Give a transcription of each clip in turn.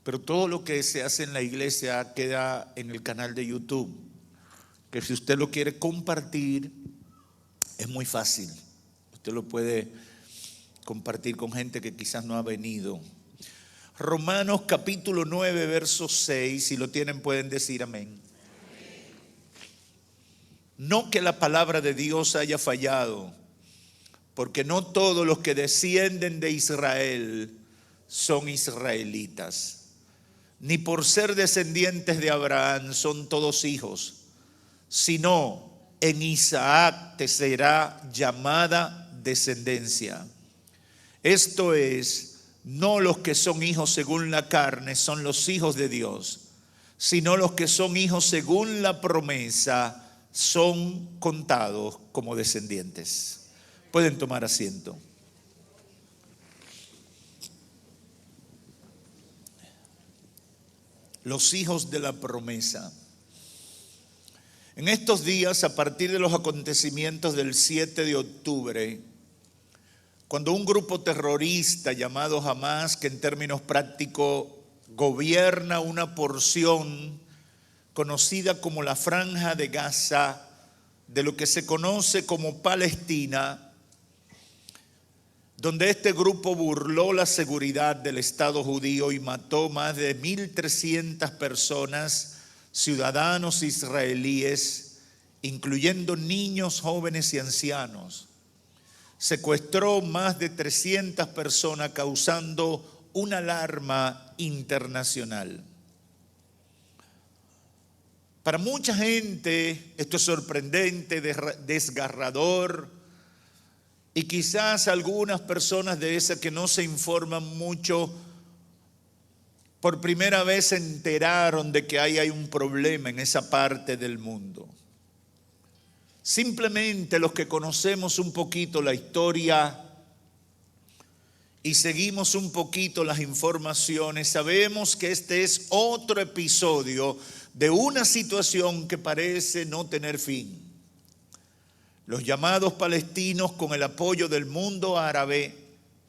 pero todo lo que se hace en la iglesia queda en el canal de YouTube, que si usted lo quiere compartir, es muy fácil. Usted lo puede compartir con gente que quizás no ha venido. Romanos capítulo 9, verso 6, si lo tienen pueden decir amén. No que la palabra de Dios haya fallado, porque no todos los que descienden de Israel son israelitas, ni por ser descendientes de Abraham son todos hijos, sino en Isaac te será llamada descendencia. Esto es, no los que son hijos según la carne son los hijos de Dios, sino los que son hijos según la promesa son contados como descendientes. Pueden tomar asiento. Los hijos de la promesa. En estos días, a partir de los acontecimientos del 7 de octubre, cuando un grupo terrorista llamado Hamas, que en términos prácticos gobierna una porción conocida como la Franja de Gaza, de lo que se conoce como Palestina, donde este grupo burló la seguridad del Estado judío y mató más de 1,300 personas, ciudadanos israelíes, incluyendo niños, jóvenes y ancianos. Secuestró más de 300 personas, causando una alarma internacional. Para mucha gente esto es sorprendente, desgarrador, y quizás algunas personas de esas que no se informan mucho, por primera vez se enteraron de que hay un problema en esa parte del mundo. Simplemente los que conocemos un poquito la historia y seguimos un poquito las informaciones, sabemos que este es otro episodio de una situación que parece no tener fin. Los llamados palestinos, con el apoyo del mundo árabe,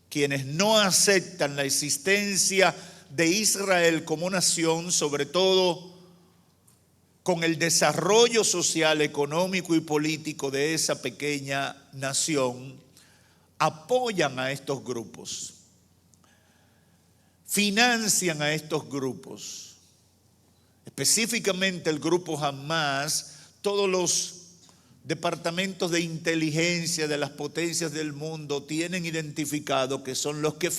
quienes no aceptan la existencia de Israel como nación, sobre todo con el desarrollo social, económico y político de esa pequeña nación, apoyan a estos grupos, financian a estos grupos, específicamente el grupo Hamas. Todos los departamentos de inteligencia de las potencias del mundo tienen identificado que son los que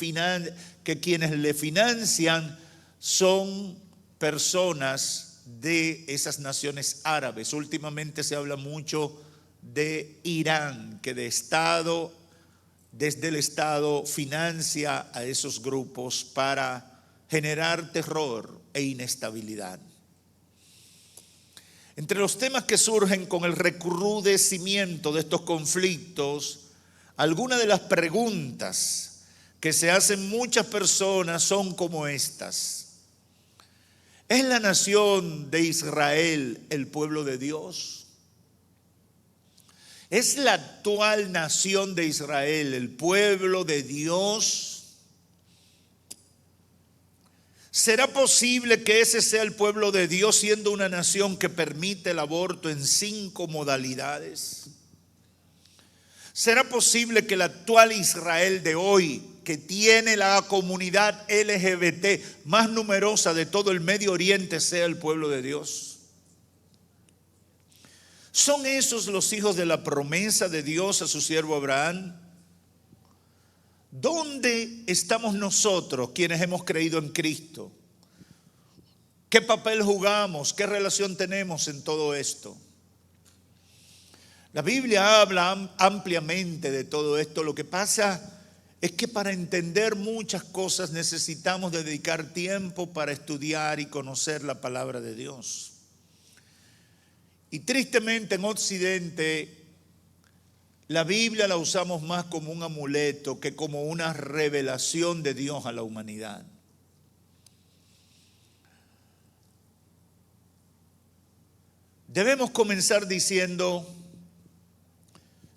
quienes le financian son personas de esas naciones árabes. Últimamente se habla mucho de Irán, que desde el Estado financia a esos grupos para generar terror e inestabilidad. Entre los temas que surgen con el recrudecimiento de estos conflictos, algunas de las preguntas que se hacen muchas personas son como estas. ¿Es la nación de Israel el pueblo de Dios? ¿Es la actual nación de Israel el pueblo de Dios? ¿Será posible que ese sea el pueblo de Dios siendo una nación que permite el aborto en 5 modalidades? ¿Será posible que el actual Israel de hoy, que tiene la comunidad LGBT más numerosa de todo el Medio Oriente, sea el pueblo de Dios? ¿Son esos los hijos de la promesa de Dios a su siervo Abraham? ¿Dónde estamos nosotros quienes hemos creído en Cristo? ¿Qué papel jugamos? ¿Qué relación tenemos en todo esto? La Biblia habla ampliamente de todo esto. Lo que pasa es que para entender muchas cosas necesitamos dedicar tiempo para estudiar y conocer la palabra de Dios. Y tristemente en Occidente la Biblia la usamos más como un amuleto que como una revelación de Dios a la humanidad. Debemos comenzar diciendo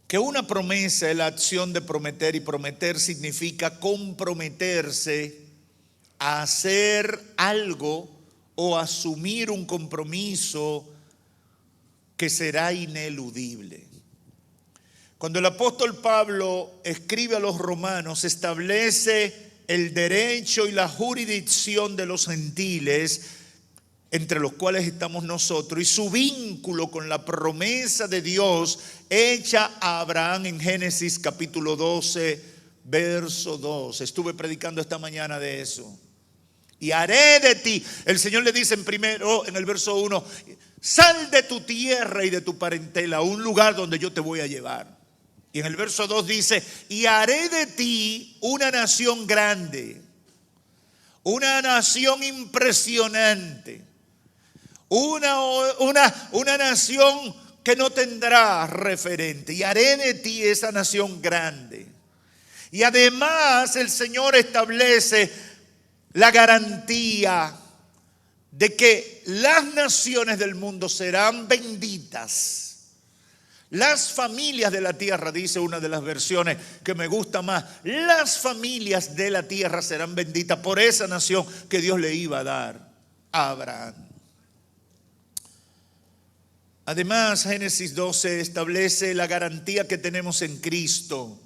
que una promesa es la acción de prometer, y prometer significa comprometerse a hacer algo o asumir un compromiso que será ineludible. Cuando el apóstol Pablo escribe a los romanos, establece el derecho y la jurisdicción de los gentiles, entre los cuales estamos nosotros, y su vínculo con la promesa de Dios hecha a Abraham en Génesis capítulo 12, verso 2. Estuve predicando esta mañana de eso. Y haré de ti, el Señor le dice en el verso 1, sal de tu tierra y de tu parentela a un lugar donde yo te voy a llevar. Y en el verso 2 dice, y haré de ti una nación grande, una nación impresionante, una nación que no tendrá referente. Y haré de ti esa nación grande. Y además el Señor establece la garantía de que las naciones del mundo serán benditas. Las familias de la tierra, dice una de las versiones que me gusta más, las familias de la tierra serán benditas por esa nación que Dios le iba a dar a Abraham. Además, Génesis 12 establece la garantía que tenemos en Cristo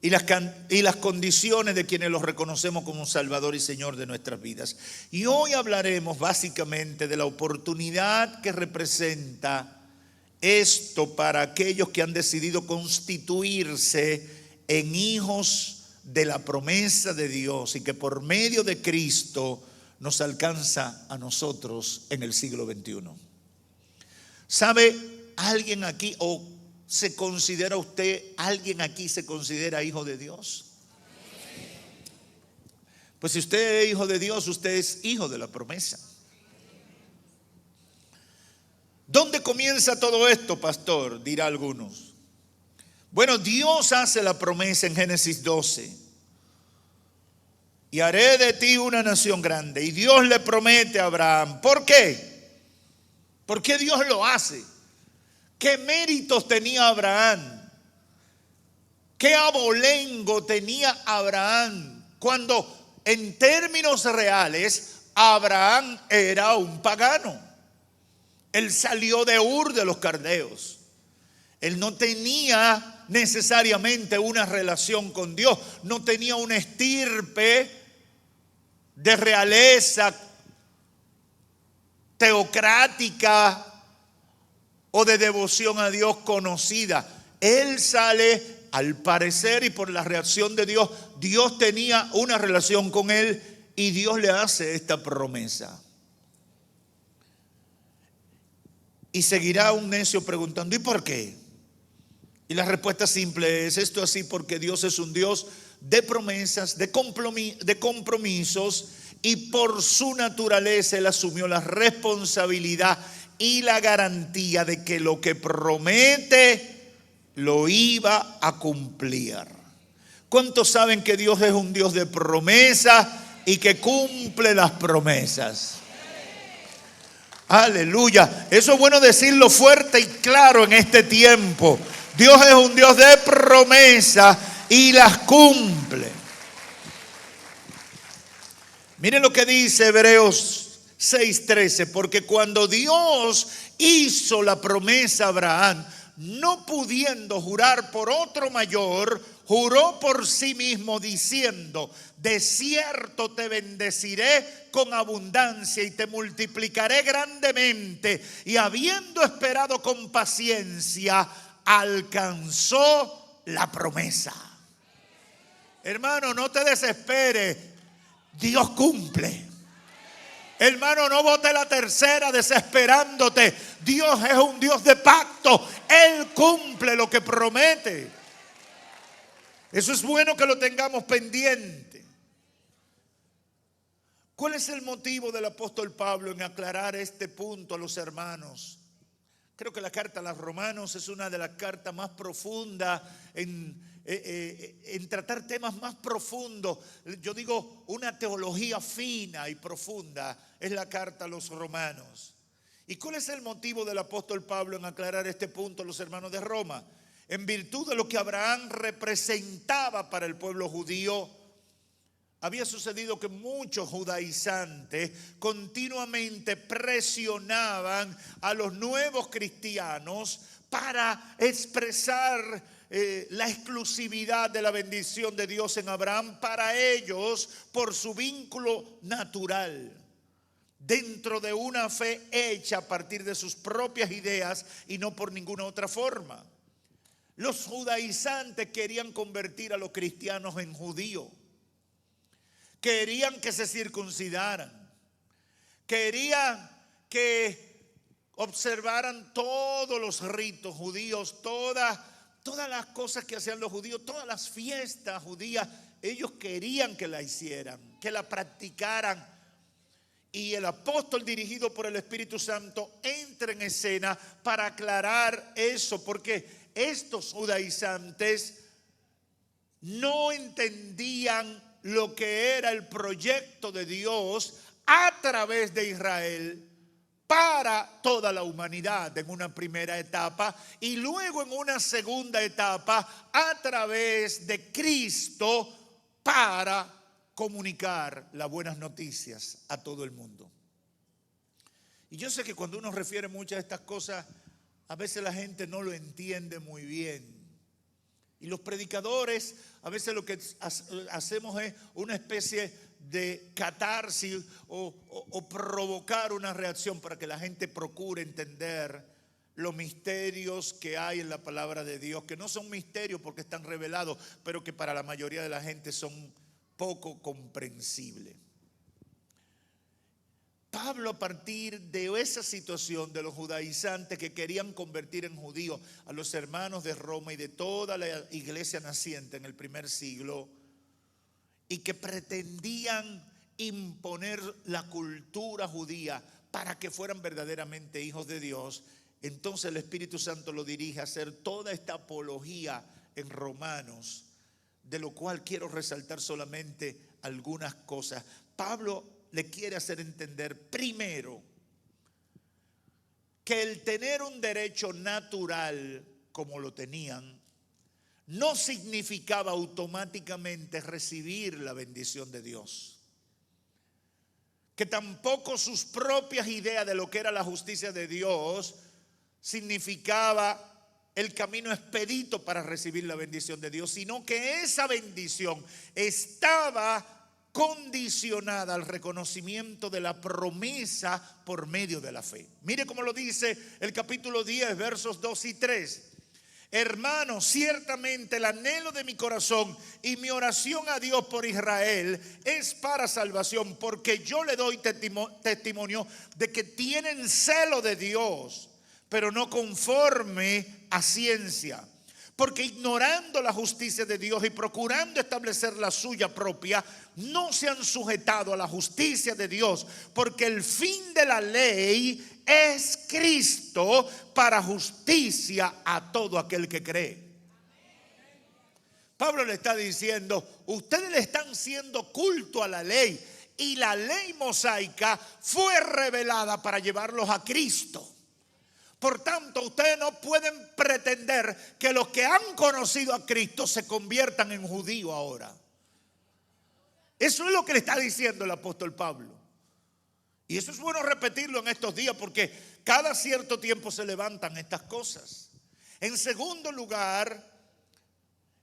y las condiciones de quienes los reconocemos como Salvador y Señor de nuestras vidas. Y hoy hablaremos básicamente de la oportunidad que representa esto para aquellos que han decidido constituirse en hijos de la promesa de Dios y que por medio de Cristo nos alcanza a nosotros en el siglo XXI. ¿Sabe alguien aquí o se considera usted, alguien aquí se considera hijo de Dios? Pues si usted es hijo de Dios, usted es hijo de la promesa. ¿Dónde comienza todo esto, pastor? Dirá algunos. Bueno, Dios hace la promesa en Génesis 12. Y haré de ti una nación grande. Y Dios le promete a Abraham. ¿Por qué? ¿Por qué Dios lo hace? ¿Qué méritos tenía Abraham? ¿Qué abolengo tenía Abraham? Cuando en términos reales Abraham era un pagano. Él salió de Ur de los Caldeos. Él no tenía necesariamente una relación con Dios. No tenía una estirpe de realeza teocrática o de devoción a Dios conocida. Él sale, al parecer y por la reacción de Dios, Dios tenía una relación con él y Dios le hace esta promesa. Y seguirá un necio preguntando, ¿y por qué? Y la respuesta simple es, esto así porque Dios es un Dios de promesas, de compromisos, y por su naturaleza Él asumió la responsabilidad y la garantía de que lo que promete lo iba a cumplir. ¿Cuántos saben que Dios es un Dios de promesa y que cumple las promesas? Aleluya. Eso es bueno decirlo fuerte y claro en este tiempo. Dios es un Dios de promesa y las cumple. Miren lo que dice Hebreos 6:13, porque cuando Dios hizo la promesa a Abraham, no pudiendo jurar por otro mayor, juró por sí mismo diciendo, de cierto te bendeciré con abundancia y te multiplicaré grandemente. Y habiendo esperado con paciencia, alcanzó la promesa. Hermano, no te desesperes, Dios cumple. Hermano, no bote la tercera desesperándote. Dios es un Dios de pacto. Él cumple lo que promete. Eso es bueno que lo tengamos pendiente. ¿Cuál es el motivo del apóstol Pablo en aclarar este punto a los hermanos? Creo que la carta a los Romanos es una de las cartas más profundas en tratar temas más profundos. Yo digo, una teología fina y profunda es la carta a los Romanos. ¿Y cuál es el motivo del apóstol Pablo en aclarar este punto a los hermanos de Roma? En virtud de lo que Abraham representaba para el pueblo judío, había sucedido que muchos judaizantes continuamente presionaban a los nuevos cristianos para expresar la exclusividad de la bendición de Dios en Abraham para ellos por su vínculo natural, dentro de una fe hecha a partir de sus propias ideas y no por ninguna otra forma. Los judaizantes querían convertir a los cristianos en judíos. Querían que se circuncidaran. Querían que observaran todos los ritos judíos, todas las cosas que hacían los judíos, todas las fiestas judías. Ellos querían que la hicieran, que la practicaran. Y el apóstol, dirigido por el Espíritu Santo, entra en escena para aclarar eso, porque estos judaizantes no entendían lo que era el proyecto de Dios a través de Israel para toda la humanidad en una primera etapa y luego en una segunda etapa a través de Cristo para comunicar las buenas noticias a todo el mundo. Y yo sé que cuando uno refiere muchas de estas cosas, a veces la gente no lo entiende muy bien. Y los predicadores, a veces lo que hacemos es una especie de catarsis o provocar una reacción para que la gente procure entender los misterios que hay en la palabra de Dios, que no son misterios porque están revelados, pero que para la mayoría de la gente son poco comprensibles. Pablo, a partir de esa situación de los judaizantes que querían convertir en judíos a los hermanos de Roma y de toda la iglesia naciente en el primer siglo, y que pretendían imponer la cultura judía para que fueran verdaderamente hijos de Dios, entonces el Espíritu Santo lo dirige a hacer toda esta apología en Romanos, de lo cual quiero resaltar solamente algunas cosas. Pablo le quiere hacer entender primero que el tener un derecho natural como lo tenían no significaba automáticamente recibir la bendición de Dios. Que tampoco sus propias ideas de lo que era la justicia de Dios significaba el camino expedito para recibir la bendición de Dios, sino que esa bendición estaba condicionada al reconocimiento de la promesa por medio de la fe. Mire cómo lo dice el capítulo 10, versos 2 y 3. Hermanos, ciertamente el anhelo de mi corazón y mi oración a Dios por Israel es para salvación, porque yo le doy testimonio de que tienen celo de Dios, pero no conforme a ciencia. Porque ignorando la justicia de Dios y procurando establecer la suya propia, no se han sujetado a la justicia de Dios, porque el fin de la ley es Cristo para justicia a todo aquel que cree. Pablo le está diciendo, ustedes le están haciendo culto a la ley, y la ley mosaica fue revelada para llevarlos a Cristo. Por tanto, ustedes no pueden pretender que los que han conocido a Cristo se conviertan en judíos ahora. Eso es lo que le está diciendo el apóstol Pablo. Y eso es bueno repetirlo en estos días, porque cada cierto tiempo se levantan estas cosas. En segundo lugar,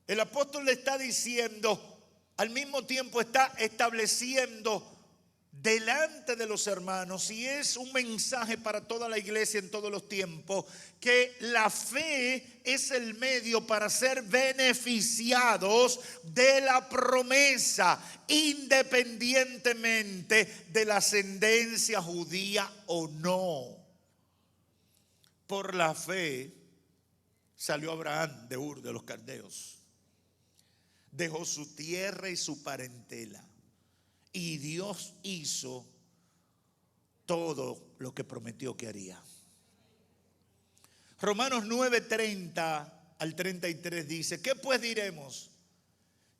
el apóstol le está diciendo, al mismo tiempo está estableciendo delante de los hermanos, y es un mensaje para toda la iglesia en todos los tiempos, que la fe es el medio para ser beneficiados de la promesa, independientemente de la ascendencia judía o no. Por la fe salió Abraham de Ur de los Caldeos, dejó su tierra y su parentela, y Dios hizo todo lo que prometió que haría. Romanos 9:30 al 33 dice, ¿qué pues diremos?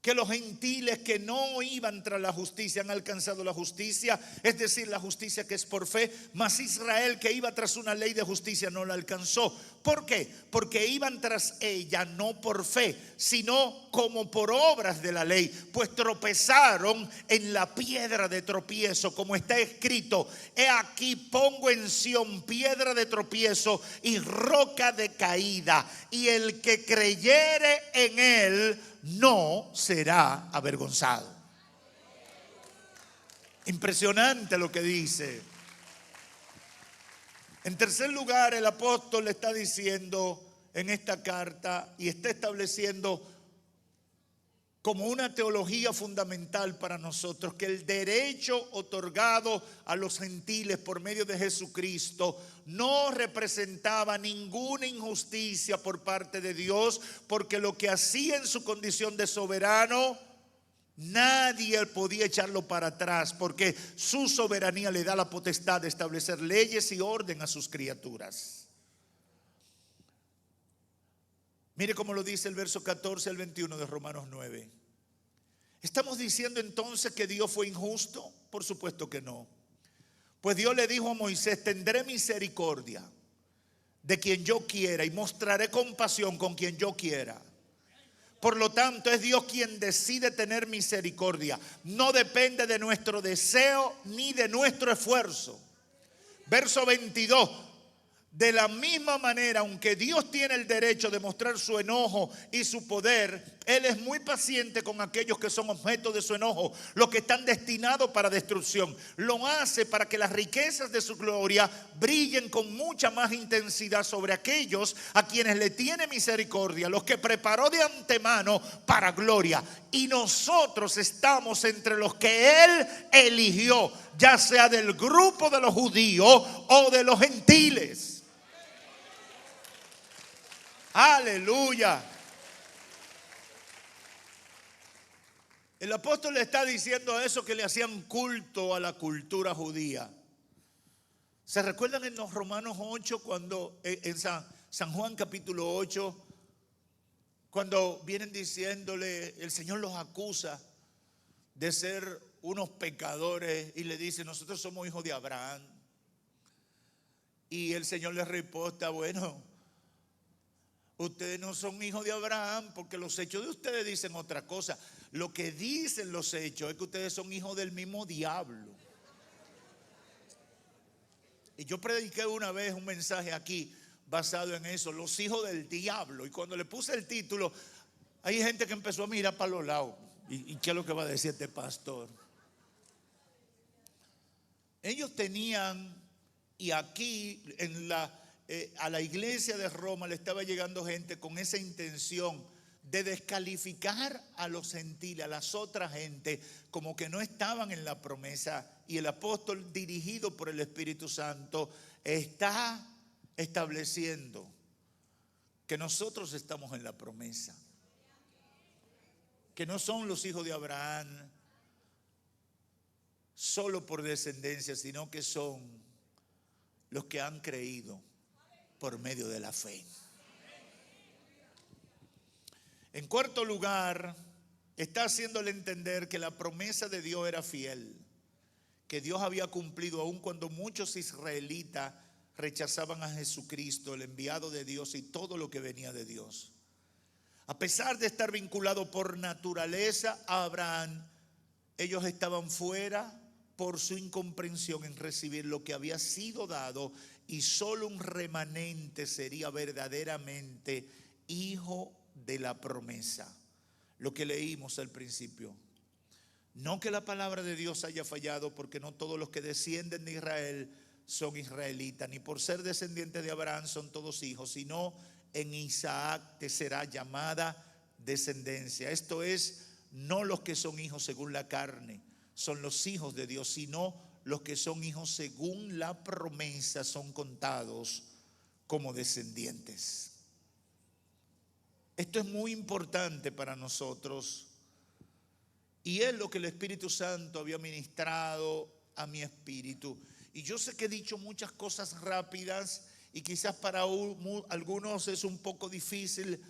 que los gentiles que no iban tras la justicia han alcanzado la justicia, es decir, la justicia que es por fe, mas Israel que iba tras una ley de justicia no la alcanzó. ¿Por qué? Porque iban tras ella no por fe, sino como por obras de la ley, pues tropezaron en la piedra de tropiezo, como está escrito: he aquí pongo en Sión piedra de tropiezo y roca de caída, y el que creyere en él no será avergonzado. Impresionante lo que dice. En tercer lugar, el apóstol le está diciendo en esta carta y está estableciendo como una teología fundamental para nosotros, que el derecho otorgado a los gentiles por medio de Jesucristo no representaba ninguna injusticia por parte de Dios, porque lo que hacía en su condición de soberano, nadie podía echarlo para atrás, porque su soberanía le da la potestad de establecer leyes y orden a sus criaturas. Mire cómo lo dice el verso 14 al 21 de Romanos 9. ¿Estamos diciendo entonces que Dios fue injusto? Por supuesto que no. Pues Dios le dijo a Moisés: tendré misericordia de quien yo quiera y mostraré compasión con quien yo quiera. Por lo tanto, es Dios quien decide tener misericordia. No depende de nuestro deseo ni de nuestro esfuerzo. Verso 22. De la misma manera, aunque Dios tiene el derecho de mostrar su enojo y su poder, Él es muy paciente con aquellos que son objeto de su enojo, los que están destinados para destrucción. Lo hace para que las riquezas de su gloria brillen con mucha más intensidad sobre aquellos a quienes le tiene misericordia, los que preparó de antemano para gloria. Y nosotros estamos entre los que Él eligió, ya sea del grupo de los judíos o de los gentiles. Aleluya. El apóstol le está diciendo a esos que le hacían culto a la cultura judía. ¿Se recuerdan en los Romanos 8, cuando en San Juan capítulo 8, cuando vienen diciéndole, el Señor los acusa de ser unos pecadores y le dice: nosotros somos hijos de Abraham? Y el Señor les responde: bueno, ustedes no son hijos de Abraham porque los hechos de ustedes dicen otra cosa. Lo que dicen los hechos es que ustedes son hijos del mismo diablo. Y yo prediqué una vez un mensaje aquí basado en eso, los hijos del diablo. Y cuando le puse el título, hay gente que empezó a mirar para los lados. ¿Y qué es lo que va a decir este pastor? Ellos tenían, y aquí a la iglesia de Roma le estaba llegando gente con esa intención de descalificar a los gentiles, a las otras gentes, como que no estaban en la promesa. Y el apóstol, dirigido por el Espíritu Santo, está estableciendo que nosotros estamos en la promesa, que no son los hijos de Abraham solo por descendencia, sino que son los que han creído por medio de la fe. En cuarto lugar, está haciéndole entender que la promesa de Dios era fiel, que Dios había cumplido aun cuando muchos israelitas rechazaban a Jesucristo, el enviado de Dios, y todo lo que venía de Dios. A pesar de estar vinculado por naturaleza a Abraham, ellos estaban fuera por su incomprensión en recibir lo que había sido dado, y solo un remanente sería verdaderamente hijo de la promesa. Lo que leímos al principio. No que la palabra de Dios haya fallado, porque no todos los que descienden de Israel son israelitas, ni por ser descendientes de Abraham son todos hijos, sino en Isaac te será llamada descendencia. Esto es, no los que son hijos según la carne son los hijos de Dios, sino los que son hijos según la promesa son contados como descendientes. Esto es muy importante para nosotros, y es lo que el Espíritu Santo había ministrado a mi espíritu. Y yo sé que he dicho muchas cosas rápidas y quizás para algunos es un poco difícil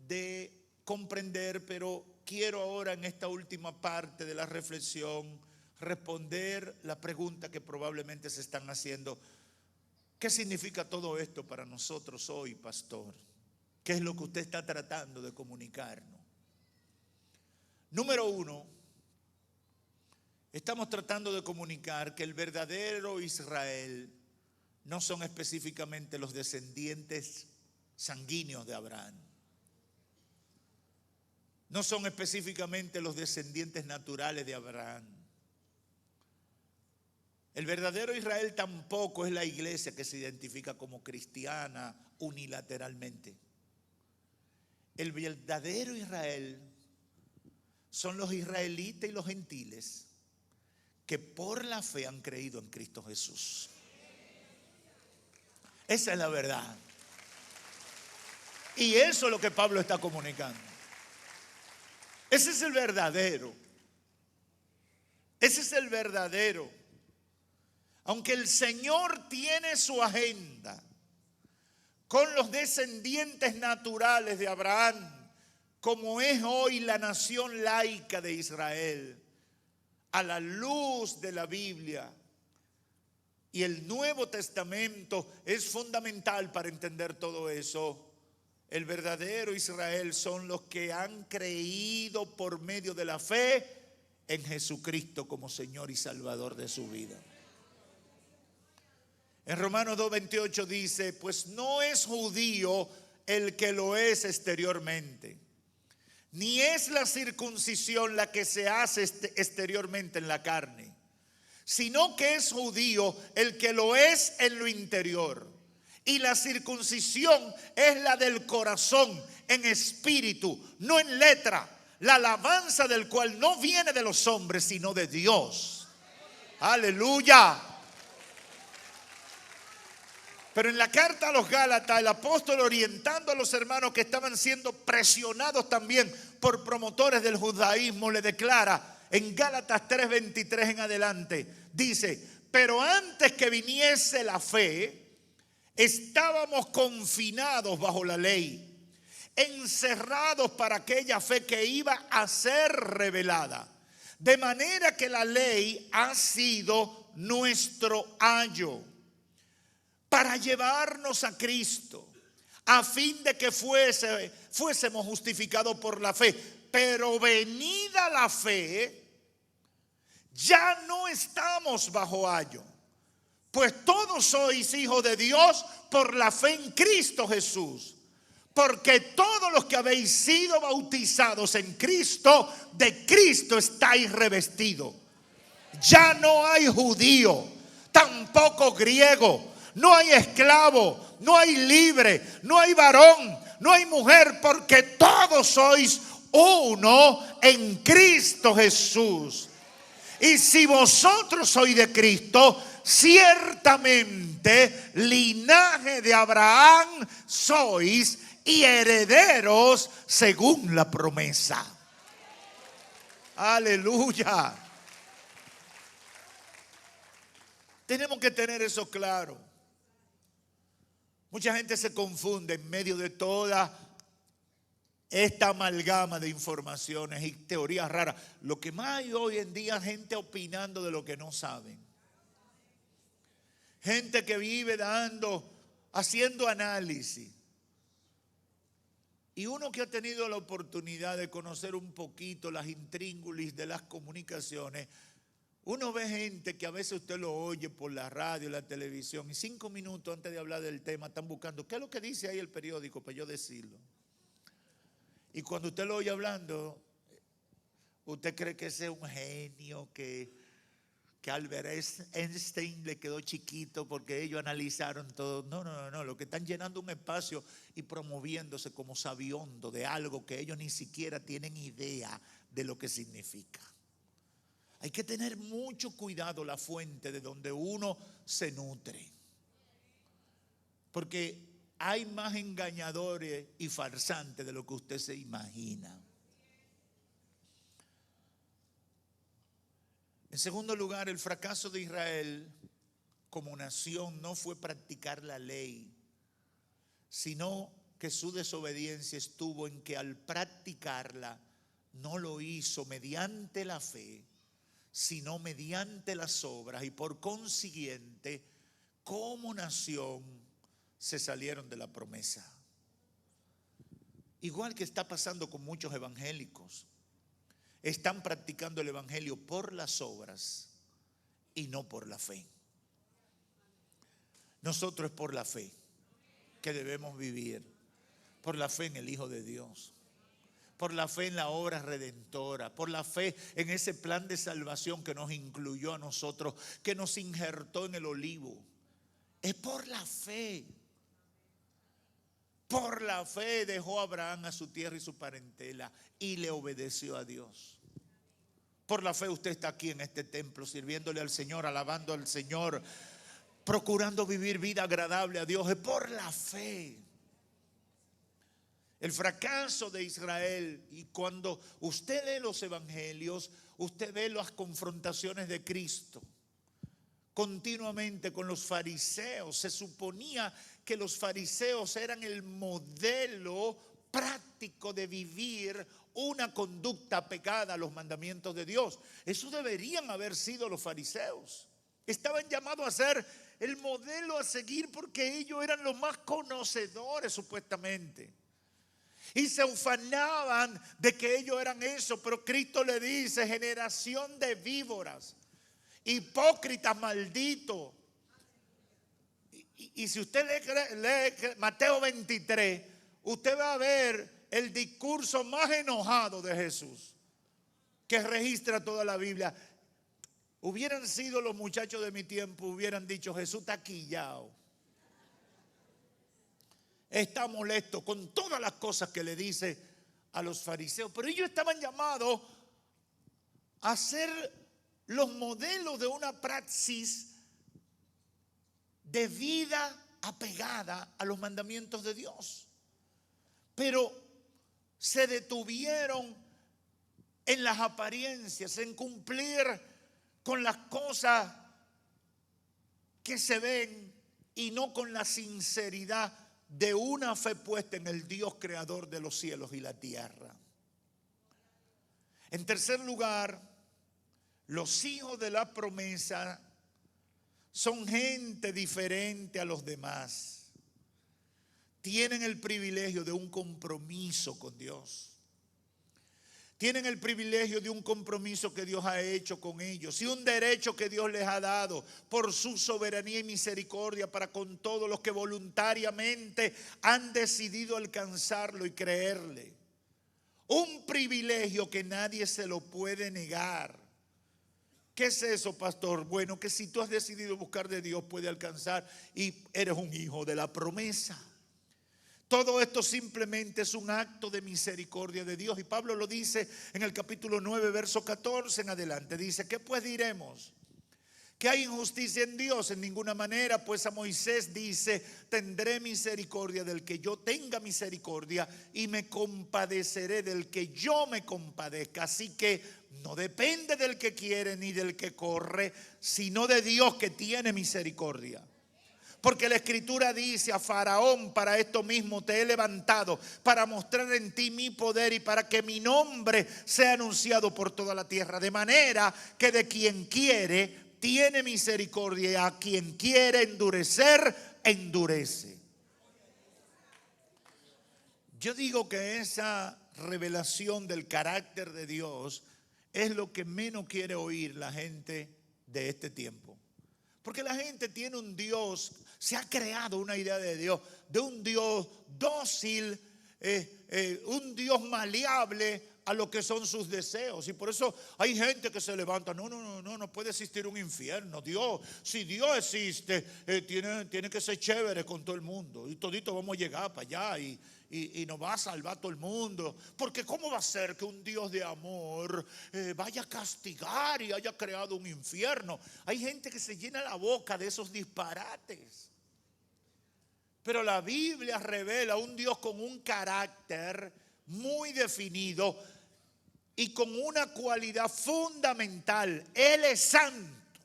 de comprender, pero quiero ahora en esta última parte de la reflexión responder la pregunta que probablemente se están haciendo. ¿Qué significa todo esto para nosotros hoy, pastor? ¿Qué es lo que usted está tratando de comunicarnos? Número uno, estamos tratando de comunicar que el verdadero Israel no son específicamente los descendientes sanguíneos de Abraham. No son específicamente los descendientes naturales de Abraham. El verdadero Israel tampoco es la iglesia que se identifica como cristiana unilateralmente. El verdadero Israel son los israelitas y los gentiles que por la fe han creído en Cristo Jesús. Esa es la verdad. Y eso es lo que Pablo está comunicando. Ese es el verdadero. Ese es el verdadero. Aunque el Señor tiene su agenda con los descendientes naturales de Abraham, como es hoy la nación laica de Israel, a la luz de la Biblia y el Nuevo Testamento es fundamental para entender todo eso. El verdadero Israel son los que han creído por medio de la fe en Jesucristo como Señor y Salvador de su vida. En Romanos 2:28 dice, pues no es judío el que lo es exteriormente, ni es la circuncisión la que se hace exteriormente en la carne, sino que es judío el que lo es en lo interior. Y la circuncisión es la del corazón, en espíritu, no en letra, la alabanza del cual no viene de los hombres, sino de Dios. Aleluya. Pero en la carta a los Gálatas, el apóstol, orientando a los hermanos que estaban siendo presionados también por promotores del judaísmo, le declara en Gálatas 3:23 en adelante, dice, pero antes que viniese la fe, estábamos confinados bajo la ley, encerrados para aquella fe que iba a ser revelada. De manera que la ley ha sido nuestro ayo para llevarnos a Cristo, a fin de que fuésemos justificados por la fe. Pero venida la fe, ya no estamos bajo ayo, pues todos sois hijos de Dios por la fe en Cristo Jesús. Porque todos los que habéis sido bautizados en Cristo, de Cristo estáis revestidos. Ya no hay judío, tampoco griego, no hay esclavo, no hay libre, no hay varón, no hay mujer, porque todos sois uno en Cristo Jesús. Y si vosotros sois de Cristo, ciertamente linaje de Abraham sois y herederos según la promesa. Aleluya. Tenemos que tener eso claro. Mucha gente se confunde en medio de toda esta amalgama de informaciones y teorías raras. Lo que más hay hoy en día es gente opinando de lo que no saben. Gente que vive haciendo análisis. Y uno que ha tenido la oportunidad de conocer un poquito las intríngulis de las comunicaciones, uno ve gente que a veces usted lo oye por la radio, la televisión, y 5 minutos antes de hablar del tema están buscando qué es lo que dice ahí el periódico para yo decirlo. Y cuando usted lo oye hablando, usted cree que ese es un genio, que Albert Einstein le quedó chiquito porque ellos analizaron todo. No, lo que están llenando un espacio y promoviéndose como sabiondo de algo que ellos ni siquiera tienen idea de lo que significa. Hay que tener mucho cuidado la fuente de donde uno se nutre, porque hay más engañadores y farsantes de lo que usted se imagina. En segundo lugar, el fracaso de Israel como nación no fue practicar la ley, sino que su desobediencia estuvo en que al practicarla no lo hizo mediante la fe, sino mediante las obras, y por consiguiente, como nación, se salieron de la promesa. Igual que está pasando con muchos evangélicos. Están practicando el evangelio por las obras y no por la fe. Nosotros es por la fe que debemos vivir, por la fe en el Hijo de Dios, por la fe en la obra redentora, por la fe en ese plan de salvación que nos incluyó a nosotros, que nos injertó en el olivo. Es por la fe. Por la fe dejó Abraham a su tierra y su parentela y le obedeció a Dios. Por la fe usted está aquí en este templo sirviéndole al Señor, alabando al Señor, procurando vivir vida agradable a Dios. Es por la fe. El fracaso de Israel, y cuando usted lee los evangelios, usted ve las confrontaciones de Cristo continuamente con los fariseos. Se suponía que los fariseos eran el modelo práctico de vivir una conducta pegada a los mandamientos de Dios. Eso deberían haber sido los fariseos. Estaban llamados a ser el modelo a seguir porque ellos eran los más conocedores supuestamente. Y se ufanaban de que ellos eran eso, pero Cristo le dice: generación de víboras, hipócritas malditos. Y si usted lee Mateo 23, usted va a ver el discurso más enojado de Jesús que registra toda la Biblia. Hubieran sido los muchachos de mi tiempo, hubieran dicho: Jesús está quillao, está molesto con todas las cosas que le dice a los fariseos. Pero ellos estaban llamados a ser los modelos de una praxis de vida apegada a los mandamientos de Dios. Pero se detuvieron en las apariencias, en cumplir con las cosas que se ven y no con la sinceridad de una fe puesta en el Dios creador de los cielos y la tierra. En tercer lugar, los hijos de la promesa son gente diferente a los demás. Tienen el privilegio de un compromiso con Dios. Tienen el privilegio de un compromiso que Dios ha hecho con ellos y un derecho que Dios les ha dado por su soberanía y misericordia para con todos los que voluntariamente han decidido alcanzarlo y creerle. Un privilegio que nadie se lo puede negar. ¿Qué es eso, pastor? Bueno, que si tú has decidido buscar de Dios, puede alcanzar y eres un hijo de la promesa. Todo esto simplemente es un acto de misericordia de Dios. Y Pablo lo dice en el capítulo 9, verso 14 en adelante. Dice: ¿qué pues diremos? ¿Que hay injusticia en Dios? En ninguna manera, pues a Moisés dice: tendré misericordia del que yo tenga misericordia y me compadeceré del que yo me compadezca. Así que no depende del que quiere ni del que corre, sino de Dios que tiene misericordia. Porque la Escritura dice a Faraón: para esto mismo te he levantado, para mostrar en ti mi poder y para que mi nombre sea anunciado por toda la tierra. De manera que de quien quiere tiene misericordia y a quien quiere endurecer, endurece. Yo digo que esa revelación del carácter de Dios es lo que menos quiere oír la gente de este tiempo. Porque la gente tiene un Dios, se ha creado una idea de Dios, de un Dios dócil, un Dios maleable a lo que son sus deseos. Y por eso hay gente que se levanta: no puede existir un infierno. Dios, si Dios existe, tiene que ser chévere con todo el mundo. Y todito vamos a llegar para allá y nos va a salvar todo el mundo. Porque ¿cómo va a ser que un Dios de amor vaya a castigar y haya creado un infierno? Hay gente que se llena la boca de esos disparates. Pero la Biblia revela un Dios con un carácter muy definido y con una cualidad fundamental: Él es santo.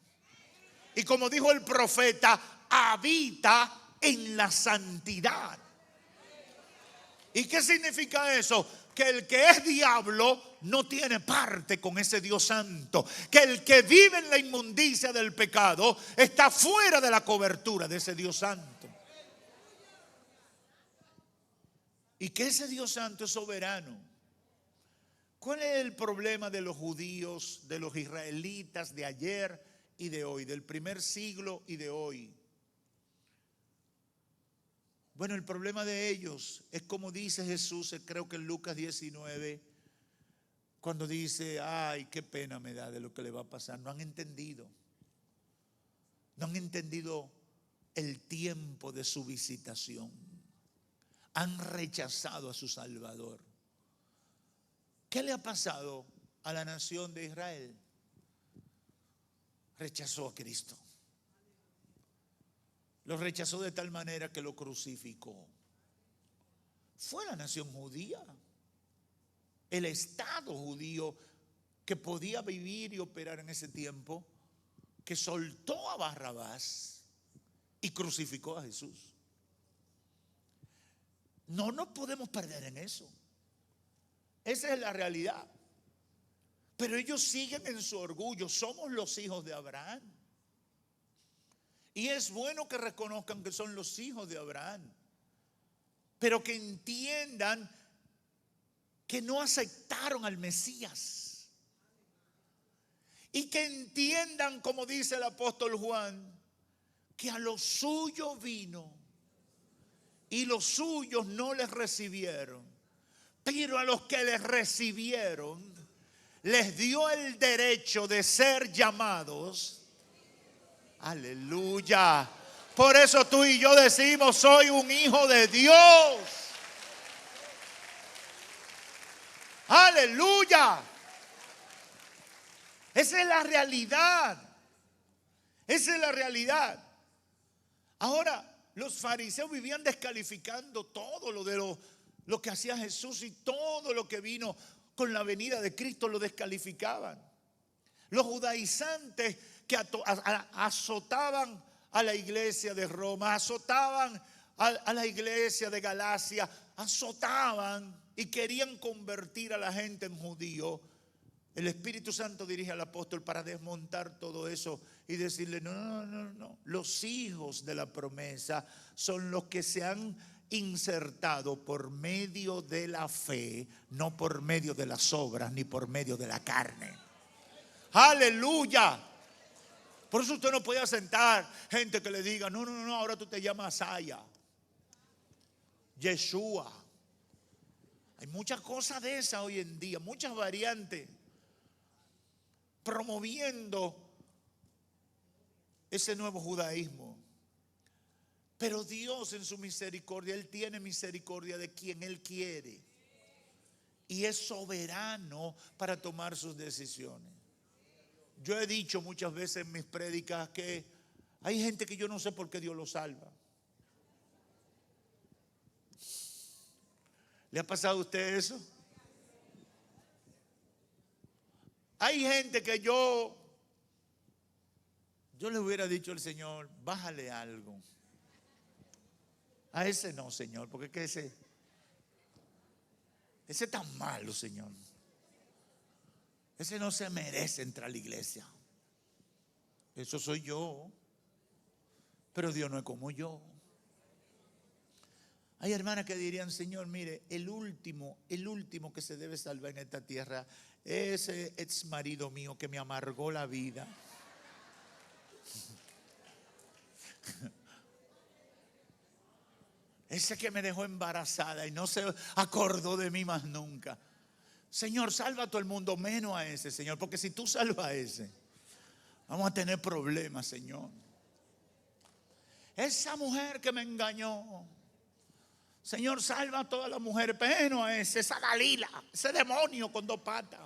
Y como dijo el profeta, habita en la santidad. ¿Y qué significa eso? Que el que es diablo no tiene parte con ese Dios santo. Que el que vive en la inmundicia del pecado está fuera de la cobertura de ese Dios santo. Y que ese Dios santo es soberano. ¿Cuál es el problema de los judíos, de los israelitas de ayer y de hoy, del primer siglo y de hoy? Bueno, el problema de ellos es como dice Jesús, creo que en Lucas 19, cuando dice, ay, qué pena me da de lo que le va a pasar. No han entendido. No han entendido el tiempo de su visitación. Han rechazado a su Salvador. ¿Qué le ha pasado a la nación de Israel? Rechazó a Cristo. Lo rechazó de tal manera que lo crucificó. Fue la nación judía, el Estado judío que podía vivir y operar en ese tiempo, que soltó a Barrabás y crucificó a Jesús. No nos podemos perder en eso. Esa es la realidad. Pero ellos siguen en su orgullo. Somos los hijos de Abraham. Y es bueno que reconozcan que son los hijos de Abraham. Pero que entiendan que no aceptaron al Mesías. Y que entiendan, como dice el apóstol Juan, que a los suyos vino y los suyos no les recibieron. Pero a los que les recibieron, les dio el derecho de ser llamados. Aleluya. Por eso tú y yo decimos, soy un hijo de Dios. Aleluya. Esa es la realidad. Esa es la realidad. Ahora, los fariseos vivían descalificando todo lo que hacía Jesús y todo lo que vino con la venida de Cristo lo descalificaban. Los judaizantes que azotaban a la iglesia de Roma, azotaban a la iglesia de Galacia, azotaban y querían convertir a la gente en judío. El Espíritu Santo dirige al apóstol para desmontar todo eso y decirle, no. Los hijos de la promesa son los que se han insertado por medio de la fe, no por medio de las obras ni por medio de la carne. Aleluya. Por eso usted no puede sentar gente que le diga, no, ahora tú te llamas Saya, Yeshua. Hay muchas cosas de esas hoy en día, muchas variantes, promoviendo ese nuevo judaísmo. Pero Dios en su misericordia, Él tiene misericordia de quien Él quiere. Y es soberano para tomar sus decisiones. Yo he dicho muchas veces en mis prédicas que hay gente que yo no sé por qué Dios lo salva. ¿Le ha pasado a usted eso? Hay gente que yo le hubiera dicho al Señor, bájale algo. A ese no, Señor, porque es que ese es tan malo, Señor. Ese no se merece entrar a la iglesia. Eso soy yo. Pero Dios no es como yo. Hay hermanas que dirían, Señor, mire, el último que se debe salvar en esta tierra, ese ex marido mío que me amargó la vida. Ese que me dejó embarazada y no se acordó de mí más nunca. Señor, salva a todo el mundo, menos a ese, Señor. Porque si tú salvas a ese, vamos a tener problemas, Señor. Esa mujer que me engañó, Señor, salva a todas las mujeres, menos a esa Dalila, ese demonio con dos patas.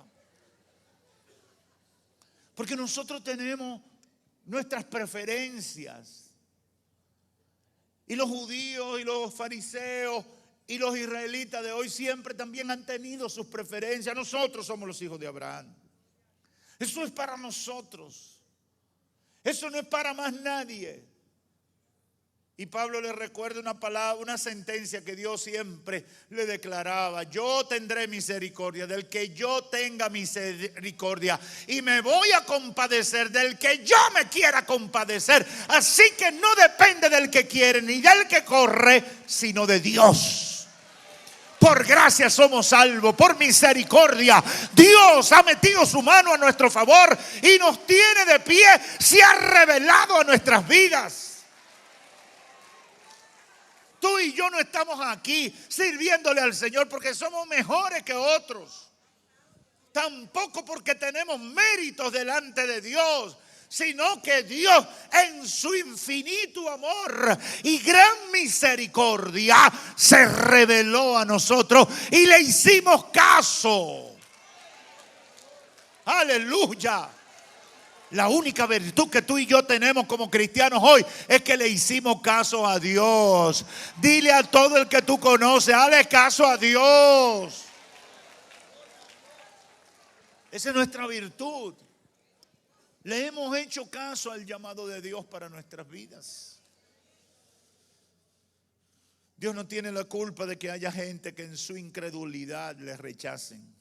Porque nosotros tenemos nuestras preferencias. Y los judíos y los fariseos y los israelitas de hoy siempre también han tenido sus preferencias. Nosotros somos los hijos de Abraham. Eso es para nosotros. Eso no es para más nadie. Y Pablo le recuerda una palabra, una sentencia que Dios siempre le declaraba: yo tendré misericordia del que yo tenga misericordia, y me voy a compadecer del que yo me quiera compadecer. Así que no depende del que quiere ni del que corre, sino de Dios. Por gracia somos salvos, por misericordia. Dios ha metido su mano a nuestro favor y nos tiene de pie, se ha revelado a nuestras vidas. Tú y yo no estamos aquí sirviéndole al Señor porque somos mejores que otros. Tampoco porque tenemos méritos delante de Dios, sino que Dios en su infinito amor y gran misericordia se reveló a nosotros y le hicimos caso. Aleluya. La única virtud que tú y yo tenemos como cristianos hoy es que le hicimos caso a Dios. Dile a todo el que tú conoces: hazle caso a Dios. Esa es nuestra virtud. Le hemos hecho caso al llamado de Dios para nuestras vidas. Dios no tiene la culpa de que haya gente que en su incredulidad le rechacen,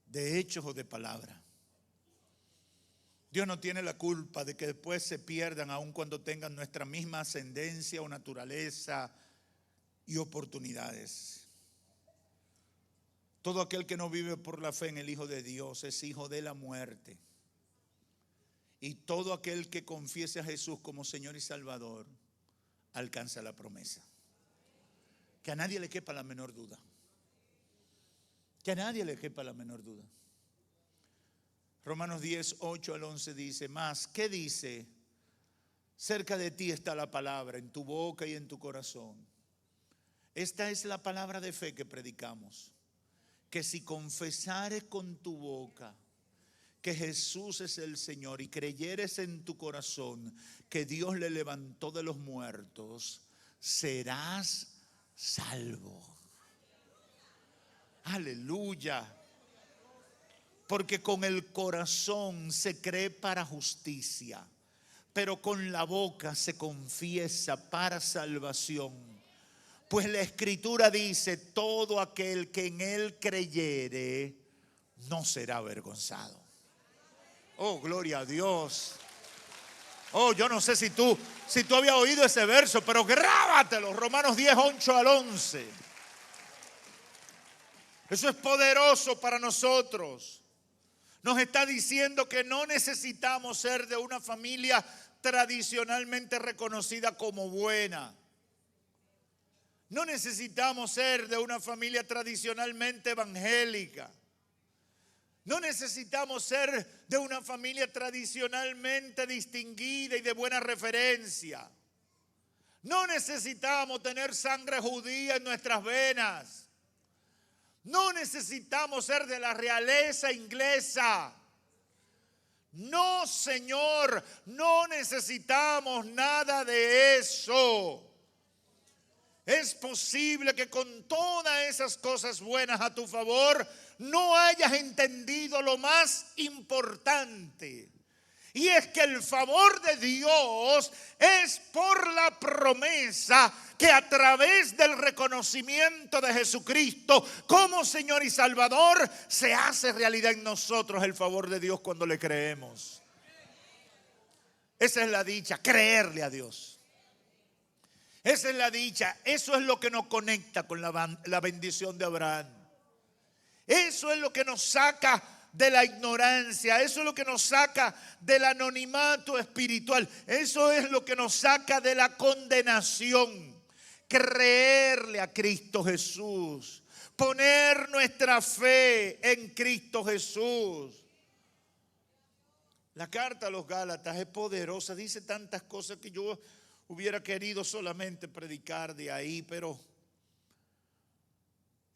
de hechos o de palabra. Dios no tiene la culpa de que después se pierdan aun cuando tengan nuestra misma ascendencia o naturaleza y oportunidades. Todo aquel que no vive por la fe en el Hijo de Dios es hijo de la muerte. Y todo aquel que confiese a Jesús como Señor y Salvador alcanza la promesa. Que a nadie le quepa la menor duda. Que a nadie le quepa la menor duda. Romanos 10, 8 al 11 dice: mas, ¿qué dice? Cerca de ti está la palabra, en tu boca y en tu corazón. Esta es la palabra de fe que predicamos: que si confesares con tu boca que Jesús es el Señor y creyeres en tu corazón que Dios le levantó de los muertos, serás salvo. Aleluya. Porque con el corazón se cree para justicia, pero con la boca se confiesa para salvación. Pues la Escritura dice: todo aquel que en él creyere no será avergonzado. Oh, gloria a Dios. Oh, yo no sé si tú habías oído ese verso, pero grábatelo. Romanos 10, 8 al 11. Eso es poderoso para nosotros. Nos está diciendo que no necesitamos ser de una familia tradicionalmente reconocida como buena. No necesitamos ser de una familia tradicionalmente evangélica. No necesitamos ser de una familia tradicionalmente distinguida y de buena referencia. No necesitamos tener sangre judía en nuestras venas. No necesitamos ser de la realeza inglesa. No, Señor, no necesitamos nada de eso. Es posible que con todas esas cosas buenas a tu favor no hayas entendido lo más importante. Y es que el favor de Dios es por la promesa que a través del reconocimiento de Jesucristo como Señor y Salvador se hace realidad en nosotros el favor de Dios cuando le creemos. Esa es la dicha, creerle a Dios. Esa es la dicha, eso es lo que nos conecta con la bendición de Abraham. Eso es lo que nos saca de la ignorancia, eso es lo que nos saca del anonimato espiritual, eso es lo que nos saca de la condenación. Creerle a Cristo Jesús, poner nuestra fe en Cristo Jesús. La carta a los Gálatas es poderosa, dice tantas cosas que yo hubiera querido solamente predicar de ahí, pero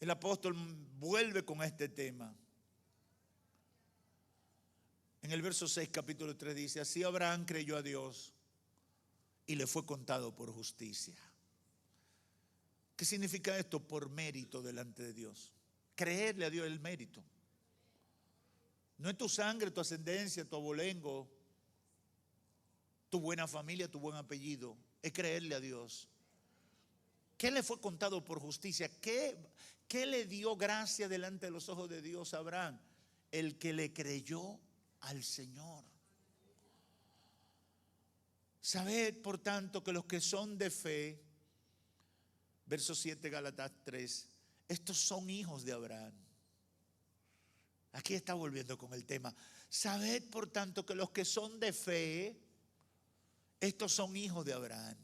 el apóstol vuelve con este tema. En el verso 6, capítulo 3 dice: así Abraham creyó a Dios y le fue contado por justicia. ¿Qué significa esto? Por mérito delante de Dios. Creerle a Dios es el mérito. No es tu sangre, tu ascendencia, tu abolengo, tu buena familia, tu buen apellido, es creerle a Dios. ¿Qué le fue contado por justicia? ¿Qué le dio gracia delante de los ojos de Dios a Abraham? El que le creyó al Señor. Sabed, por tanto, que los que son de fe, verso 7, Gálatas 3, estos son hijos de Abraham. Aquí está volviendo con el tema. Sabed, por tanto, que los que son de fe, estos son hijos de Abraham.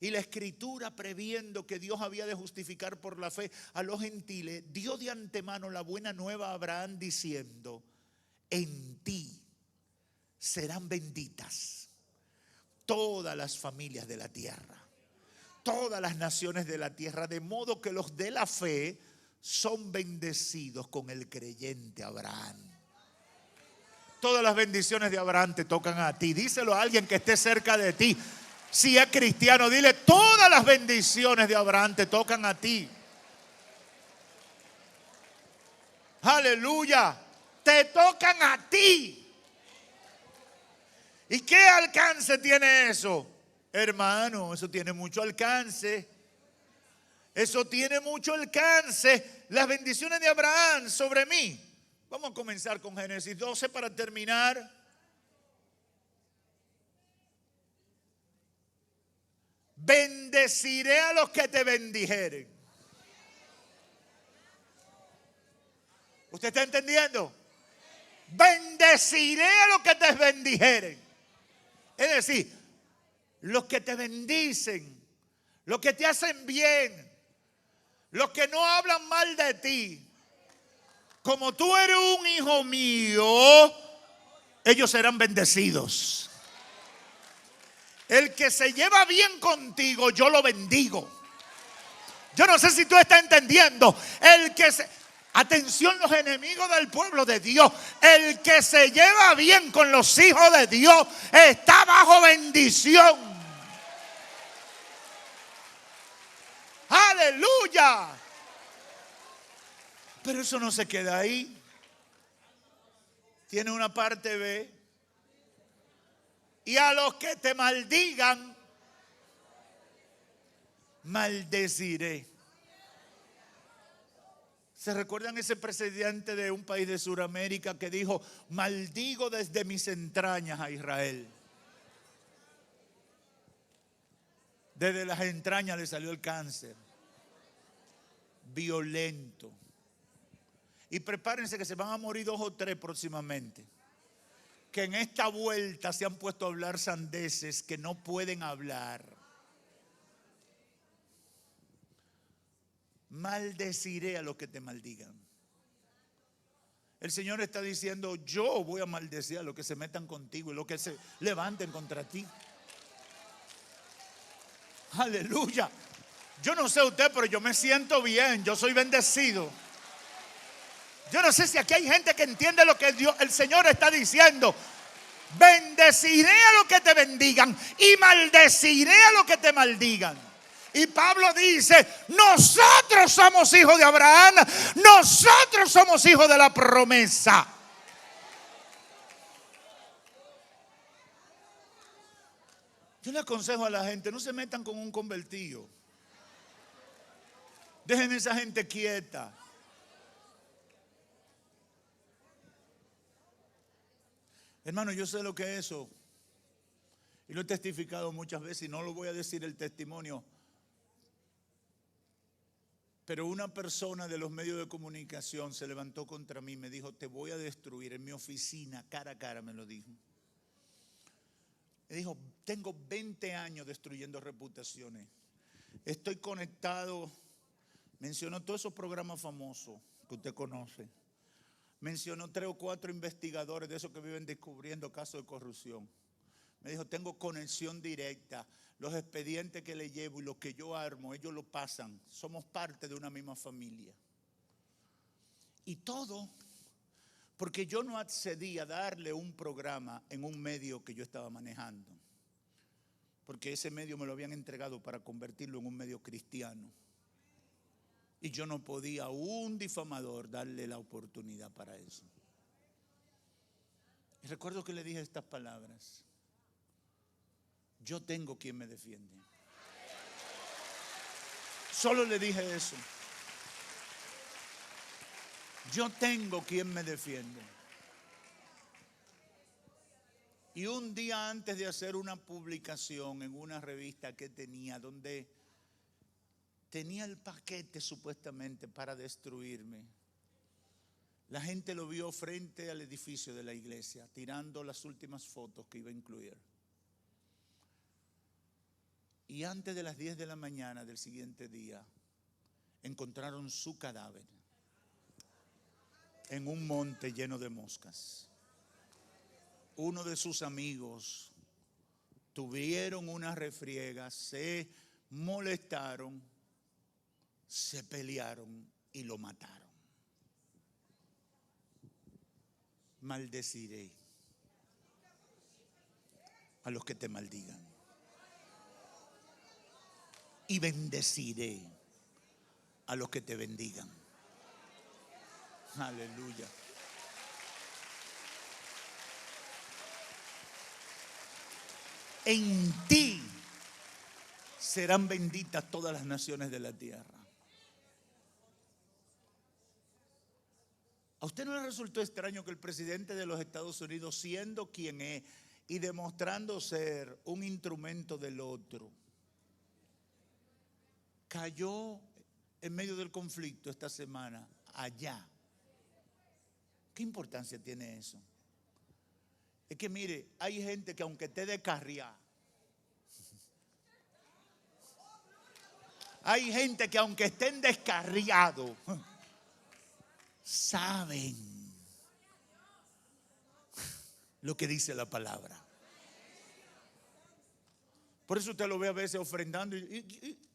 Y la Escritura, previendo que Dios había de justificar por la fe a los gentiles, dio de antemano la buena nueva a Abraham diciendo: en ti serán benditas todas las familias de la tierra, todas las naciones de la tierra, de modo que los de la fe son bendecidos con el creyente Abraham. Todas las bendiciones de Abraham te tocan a ti. Díselo a alguien que esté cerca de ti. Si es cristiano, dile: todas las bendiciones de Abraham te tocan a ti. Aleluya, te tocan a ti. ¿Y qué alcance tiene eso? Hermano, eso tiene mucho alcance. Eso tiene mucho alcance. Las bendiciones de Abraham sobre mí. Vamos a comenzar con Génesis 12 para terminar. Bendeciré a los que te bendijeren. ¿Usted está entendiendo? Bendeciré a los que te bendijeren. Es decir, los que te bendicen, los que te hacen bien, los que no hablan mal de ti. Como tú eres un hijo mío, ellos serán bendecidos. El que se lleva bien contigo, yo lo bendigo. Yo no sé si tú estás entendiendo. Atención, los enemigos del pueblo de Dios. El que se lleva bien con los hijos de Dios está bajo bendición. Aleluya. Pero eso no se queda ahí. Tiene una parte B. Y a los que te maldigan, maldeciré. ¿Se recuerdan ese presidente de un país de Sudamérica que dijo: maldigo desde mis entrañas a Israel? Desde las entrañas le salió el cáncer. Violento. Y prepárense que se van a morir 2 o 3 próximamente. Que en esta vuelta se han puesto a hablar sandeces que no pueden hablar. Maldeciré a los que te maldigan. El Señor está diciendo: yo voy a maldecir a los que se metan contigo y los que se levanten contra ti. Aleluya. Yo no sé usted, pero yo me siento bien. Yo soy bendecido. Yo no sé si aquí hay gente que entiende lo que el Señor está diciendo. Bendeciré a los que te bendigan y maldeciré a los que te maldigan. Y Pablo dice: nosotros somos hijos de Abraham, nosotros somos hijos de la promesa. Yo le aconsejo a la gente: no se metan con un convertido. Dejen a esa gente quieta. Hermano, yo sé lo que es eso. Y lo he testificado muchas veces y no lo voy a decir el testimonio. Pero una persona de los medios de comunicación se levantó contra mí y me dijo: te voy a destruir. En mi oficina, cara a cara me lo dijo. Me dijo: tengo 20 años destruyendo reputaciones. Estoy conectado. Mencionó todos esos programas famosos que usted conoce. Mencionó 3 o 4 investigadores de esos que viven descubriendo casos de corrupción. Me dijo: tengo conexión directa. Los expedientes que le llevo y los que yo armo, ellos lo pasan. Somos parte de una misma familia. Y todo porque yo no accedí a darle un programa en un medio que yo estaba manejando. Porque ese medio me lo habían entregado para convertirlo en un medio cristiano. Y yo no podía a un difamador darle la oportunidad para eso. Y recuerdo que le dije estas palabras: yo tengo quien me defiende. Solo le dije eso. Yo tengo quien me defiende. Y un día antes de hacer una publicación en una revista que tenía, donde tenía el paquete supuestamente para destruirme, la gente lo vio frente al edificio de la iglesia, tirando las últimas fotos que iba a incluir. Y antes de las 10 de la mañana del siguiente día, encontraron su cadáver en un monte lleno de moscas. Uno de sus amigos tuvieron una refriega, se molestaron, se pelearon y lo mataron. Maldeciré a los que te maldigan y bendeciré a los que te bendigan. Aleluya. En ti serán benditas todas las naciones de la tierra. ¿A usted no le resultó extraño que el presidente de los Estados Unidos, siendo quien es y demostrando ser un instrumento del otro, cayó en medio del conflicto esta semana allá? ¿Qué importancia tiene eso? Es que mire, hay gente que aunque esté descarriada, hay gente que aunque estén descarriados, saben lo que dice la palabra. Por eso usted lo ve a veces ofrendando.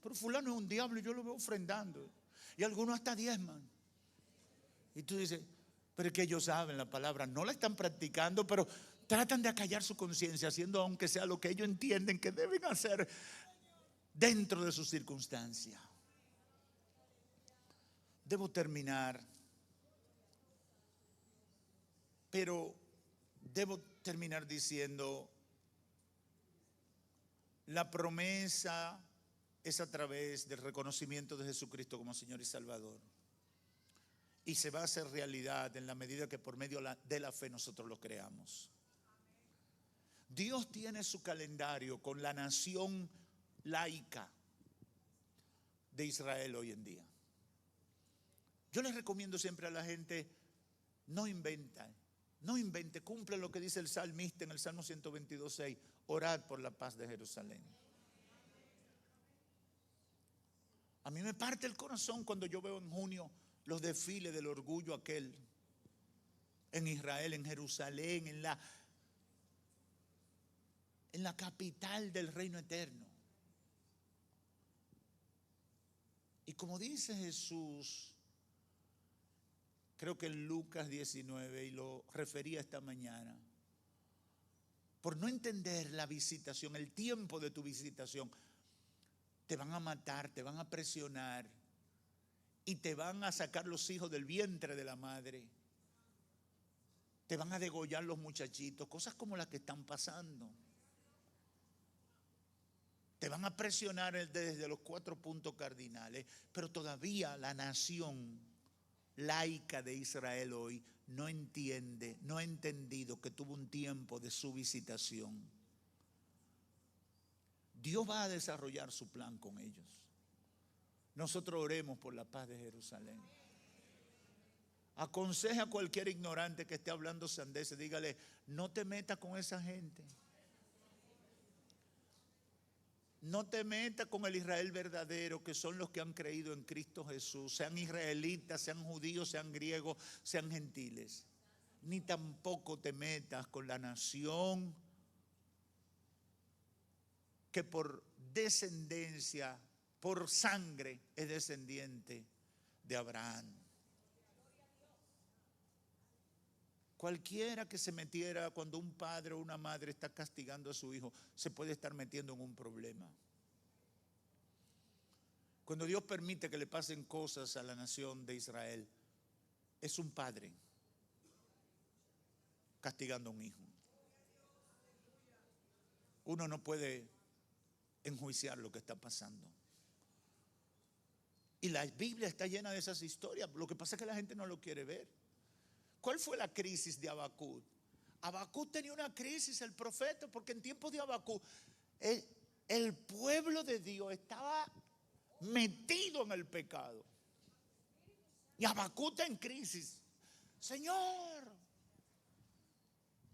Pero fulano es un diablo y yo lo veo ofrendando. Y algunos hasta diezman. Y tú dices, pero es que ellos saben la palabra, no la están practicando, pero tratan de acallar su conciencia, haciendo aunque sea lo que ellos entienden que deben hacer dentro de sus circunstancias. Debo terminar, pero debo terminar diciendo, la promesa es a través del reconocimiento de Jesucristo como Señor y Salvador. Y se va a hacer realidad en la medida que por medio de la fe nosotros lo creamos. Dios tiene su calendario con la nación laica de Israel hoy en día. Yo les recomiendo siempre a la gente, no invente, cumple lo que dice el salmista en el Salmo 122:6, orad por la paz de Jerusalén. A mí me parte el corazón cuando yo veo en junio los desfiles del orgullo aquel en Israel, en Jerusalén, en la capital del reino eterno. Y como dice Jesús, creo que en Lucas 19, y lo refería esta mañana, por no entender la visitación, el tiempo de tu visitación, te van a matar, te van a presionar y te van a sacar los hijos del vientre de la madre. Te van a degollar los muchachitos, cosas como las que están pasando. Te van a presionar desde los 4 puntos cardinales, pero todavía la nación laica de Israel hoy no entiende, no ha entendido que tuvo un tiempo de su visitación. Dios va a desarrollar su plan con ellos. Nosotros oremos por la paz de Jerusalén. Aconseja a cualquier ignorante que esté hablando sandeces, dígale, no te metas con esa gente. No te metas con el Israel verdadero, que son los que han creído en Cristo Jesús, sean israelitas, sean judíos, sean griegos, sean gentiles. Ni tampoco te metas con la nación que por descendencia, por sangre, es descendiente de Abraham. Cualquiera que se metiera cuando un padre o una madre está castigando a su hijo, se puede estar metiendo en un problema. Cuando Dios permite que le pasen cosas a la nación de Israel, es un padre castigando a un hijo. Uno no puede enjuiciar lo que está pasando. Y la Biblia está llena de esas historias. Lo que pasa es que la gente no lo quiere ver. ¿Cuál fue la crisis de Habacuc? Habacuc tenía una crisis, el profeta, porque en tiempos de Habacuc el pueblo de Dios estaba metido en el pecado. Y Habacuc está en crisis. Señor,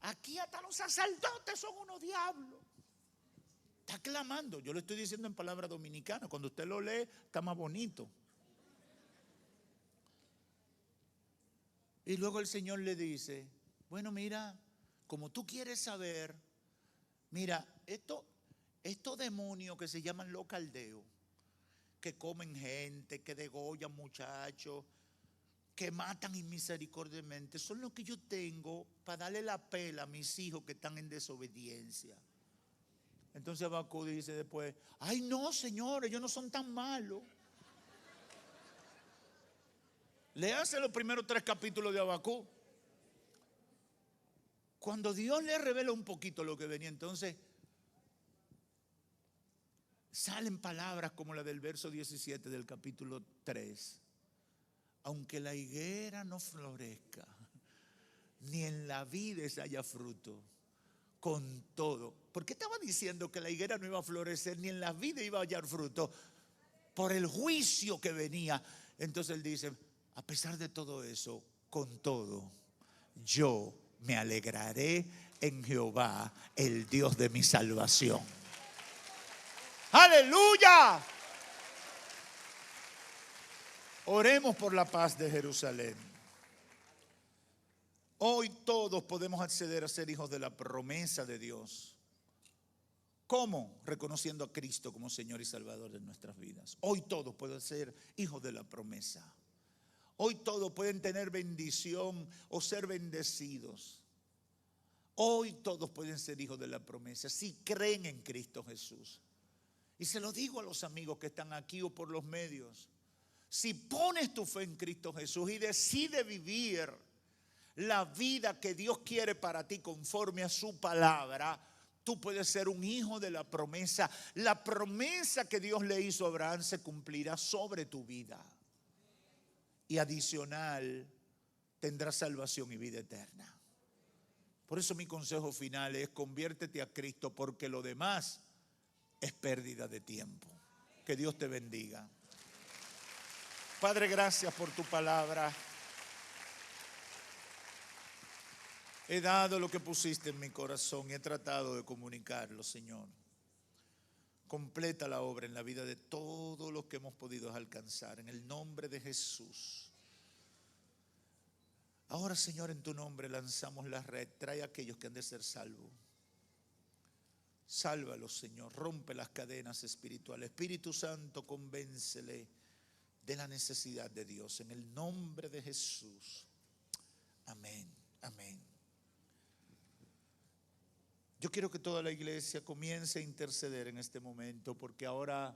aquí hasta los sacerdotes son unos diablos. Está clamando. Yo lo estoy diciendo en palabras dominicanas. Cuando usted lo lee, está más bonito. Y luego el Señor le dice: bueno, mira, como tú quieres saber, mira, estos demonios que se llaman los caldeos, que comen gente, que degollan muchachos, que matan inmisericordiamente, son los que yo tengo para darle la pela a mis hijos que están en desobediencia. Entonces Habacuc dice después: ay no, Señor, ellos no son tan malos. Léase los primeros 3 capítulos de Habacuc. Cuando Dios le revela un poquito lo que venía, entonces salen palabras como la del verso 17 del capítulo 3. Aunque la higuera no florezca, ni en la vides haya fruto, con todo. ¿Por qué estaba diciendo que la higuera no iba a florecer, ni en la vides iba a hallar fruto? Por el juicio que venía. Entonces él dice: a pesar de todo eso, con todo, yo me alegraré en Jehová, el Dios de mi salvación. ¡Aleluya! Oremos por la paz de Jerusalén. Hoy todos podemos acceder a ser hijos de la promesa de Dios. ¿Cómo? Reconociendo a Cristo como Señor y Salvador de nuestras vidas. Hoy todos pueden ser hijos de la promesa. Hoy todos pueden tener bendición o ser bendecidos. Hoy todos pueden ser hijos de la promesa si creen en Cristo Jesús. Y se lo digo a los amigos que están aquí o por los medios: si pones tu fe en Cristo Jesús y decides vivir la vida que Dios quiere para ti conforme a su palabra, tú puedes ser un hijo de la promesa. La promesa que Dios le hizo a Abraham se cumplirá sobre tu vida. Y adicional, tendrás salvación y vida eterna. Por eso mi consejo final es: conviértete a Cristo, porque lo demás es pérdida de tiempo. Que Dios te bendiga. Padre, gracias por tu palabra. He dado lo que pusiste en mi corazón y he tratado de comunicarlo, Señor. Completa la obra en la vida de todos los que hemos podido alcanzar, en el nombre de Jesús. Ahora, Señor, en tu nombre lanzamos la red. Trae a aquellos que han de ser salvos. Sálvalos, Señor. Rompe las cadenas espirituales. Espíritu Santo, convéncele de la necesidad de Dios. En el nombre de Jesús. Amén. Amén. Yo quiero que toda la iglesia comience a interceder en este momento, porque ahora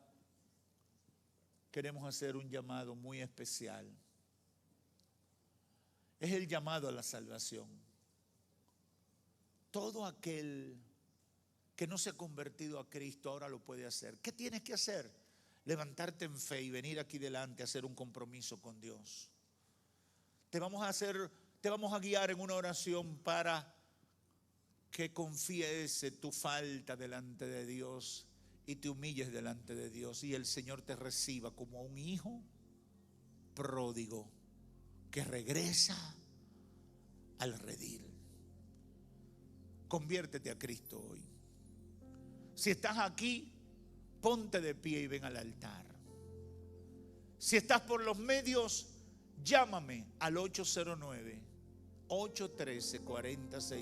queremos hacer un llamado muy especial. Es el llamado a la salvación. Todo aquel que no se ha convertido a Cristo ahora lo puede hacer. ¿Qué tienes que hacer? Levantarte en fe y venir aquí delante a hacer un compromiso con Dios. Te vamos a guiar en una oración para que confiese tu falta delante de Dios y te humilles delante de Dios, y el Señor te reciba como un hijo pródigo que regresa al redil. Conviértete a Cristo hoy. Si estás aquí, ponte de pie y ven al altar. Si estás por los medios, llámame al 809-813-46.